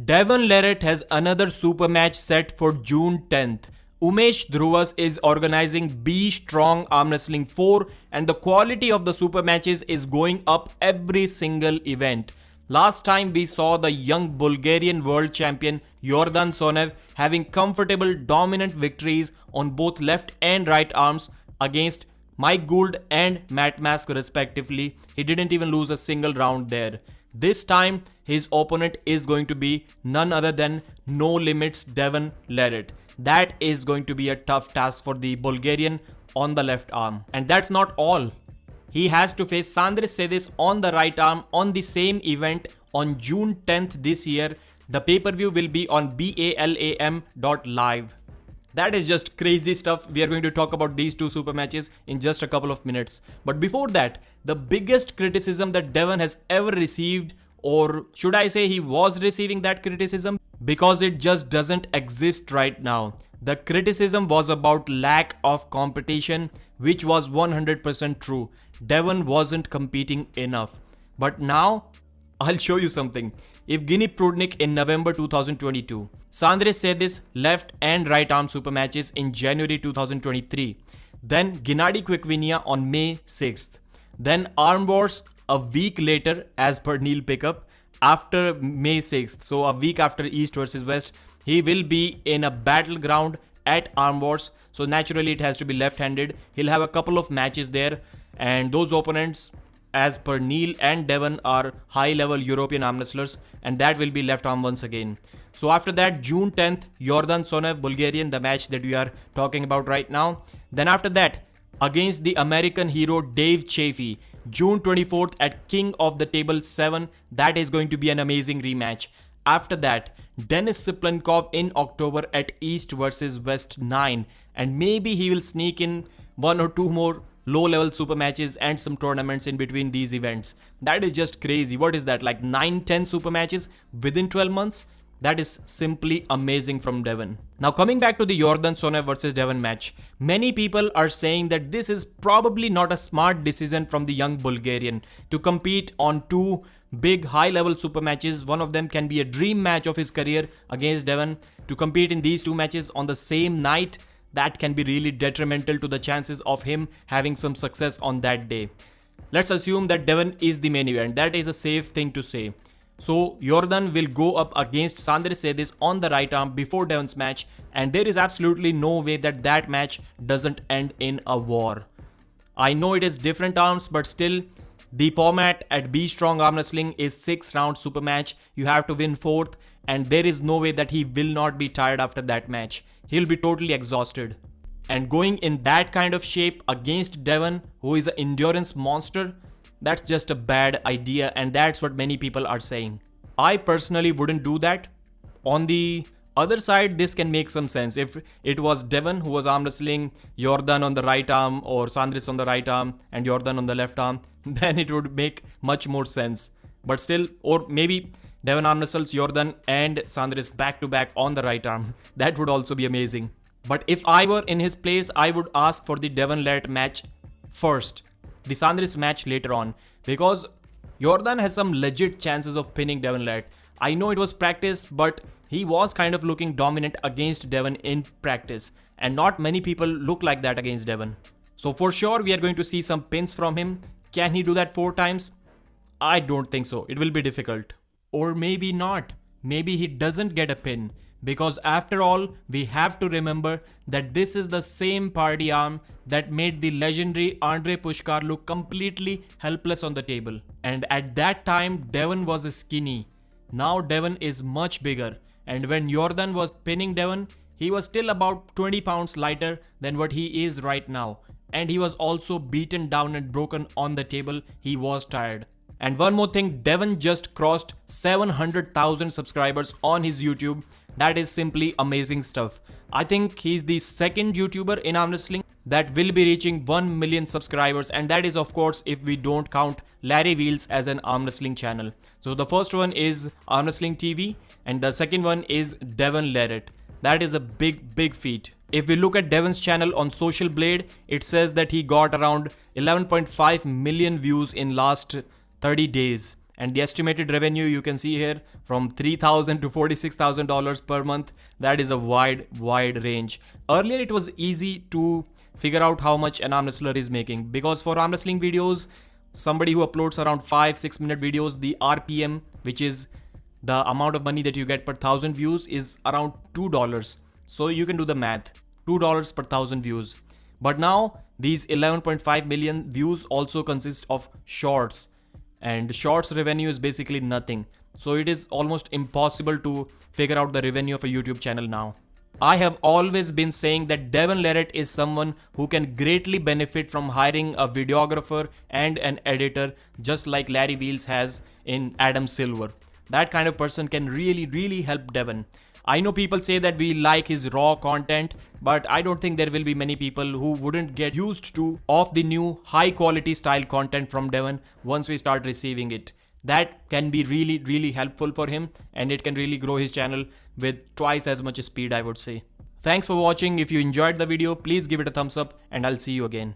Devon Larratt has another super match set for June 10th. Umesh Dhruvas is organizing B Strong Arm Wrestling 4 and the quality of the super matches is going up every single event. Last time we saw the young Bulgarian world champion Yordan Sonev having comfortable dominant victories on both left and right arms against Mike Gould and Matt Mask respectively. He didn't even lose a single round there. This time his opponent is going to be none other than No Limits Devon Larratt. That is going to be a tough task for the Bulgarian on the left arm. And that's not all. He has to face Sandris Sedis on the right arm on the same event on June 10th this year. The pay-per-view will be on balam.live. That is just crazy stuff. We are going to talk about these two super matches in just a couple of minutes. But before that, the biggest criticism that Devon has ever received, or should I say he was receiving that criticism, because it just doesn't exist right now. The criticism was about lack of competition, which was 100% true. Devon wasn't competing enough. But now, I'll show you something. Evgeny Prudnik in November 2022. Sandris Sedis left and right arm super matches in January 2023. Then Gennady Quickvinia on May 6th. Then Arm Wars a week later as per Neil Pickup after May 6th. So a week after East versus West. He will be in a battleground at Arm Wars. So naturally it has to be left-handed. He'll have a couple of matches there. And those opponents, as per Neil and Devon, are high-level European arm wrestlers, and that will be left arm once again. So after that, June 10th, Yordan Sonev, Bulgarian, the match that we are talking about right now. Then after that, against the American hero Dave Chaffee, June 24th at King of the Table 7. That is going to be an amazing rematch. After that, Denis Siplenkov in October at East versus West 9, and maybe he will sneak in one or two more low-level super matches and some tournaments in between these events. That is just crazy. What is that, like 9-10 super matches within 12 months? That is simply amazing from Devon. Now coming back to the Yordan Sonev versus Devon match, many people are saying that this is probably not a smart decision from the young Bulgarian to compete on two big high-level super matches. One of them can be a dream match of his career against Devon. To compete in these two matches on the same night, that can be really detrimental to the chances of him having some success on that day. Let's assume that Devon is the main event. That is a safe thing to say. So Yordan will go up against Sandris Sedis on the right arm before Devon's match, and there is absolutely no way that that match doesn't end in a war. I know it is different arms, but still, the format at B Strong Arm Wrestling is 6-round super match. You have to win 4th, and there is no way that he will not be tired after that match. He'll be totally exhausted. And going in that kind of shape against Devon, who is an endurance monster, that's just a bad idea, and that's what many people are saying. I personally wouldn't do that. On the other side, this can make some sense. If it was Devon who was arm wrestling Yordan on the right arm, or Sandris on the right arm and Yordan on the left arm, then it would make much more sense. But still, or maybe Devon arm wrestles Yordan and Sandris back to back on the right arm. That would also be amazing. But if I were in his place, I would ask for the Devon Larratt match first. The Sandris match later on. Because Yordan has some legit chances of pinning Devon Larratt. I know it was practice, but he was kind of looking dominant against Devon in practice. And not many people look like that against Devon. So for sure, we are going to see some pins from him. Can he do that 4 times? I don't think so. It will be difficult. Or maybe not. Maybe he doesn't get a pin. Because after all, we have to remember that this is the same party arm that made the legendary Andrei Pushkar look completely helpless on the table. And at that time, Devon was skinny. Now Devon is much bigger. And when Yordan was pinning Devon, he was still about 20 pounds lighter than what he is right now. And he was also beaten down and broken on the table. He was tired. And one more thing, Devon just crossed 700,000 subscribers on his YouTube. That is simply amazing stuff. I think he's the second YouTuber in arm wrestling that will be reaching 1 million subscribers, and that is of course if we don't count Larry Wheels as an arm wrestling channel. So the first one is Arm Wrestling TV and the second one is Devon Larratt. That is a big feat. If we look at Devon's channel on Social Blade, it says that he got around 11.5 million views in last 30 days. And the estimated revenue you can see here from $3,000 to $46,000 per month. That is a wide range. Earlier it was easy to figure out how much an arm wrestler is making, because for arm wrestling videos, somebody who uploads around 5-6 minute videos, the RPM, which is the amount of money that you get per 1,000 views, is around $2. So you can do the math, $2 per 1,000 views. But now these 11.5 million views also consist of shorts, and shorts revenue is basically nothing. So it is almost impossible to figure out the revenue of a YouTube channel now. I have always been saying that Devon Larratt is someone who can greatly benefit from hiring a videographer and an editor, just like Larry Wheels has in Adam Silver. That kind of person can really help Devon. I know people say that we like his raw content, but I don't think there will be many people who wouldn't get used to of the new high quality style content from Devon once we start receiving it. That can be really helpful for him, and it can really grow his channel with twice as much speed, I would say. Thanks for watching. If you enjoyed the video, please give it a thumbs up, and I'll see you again.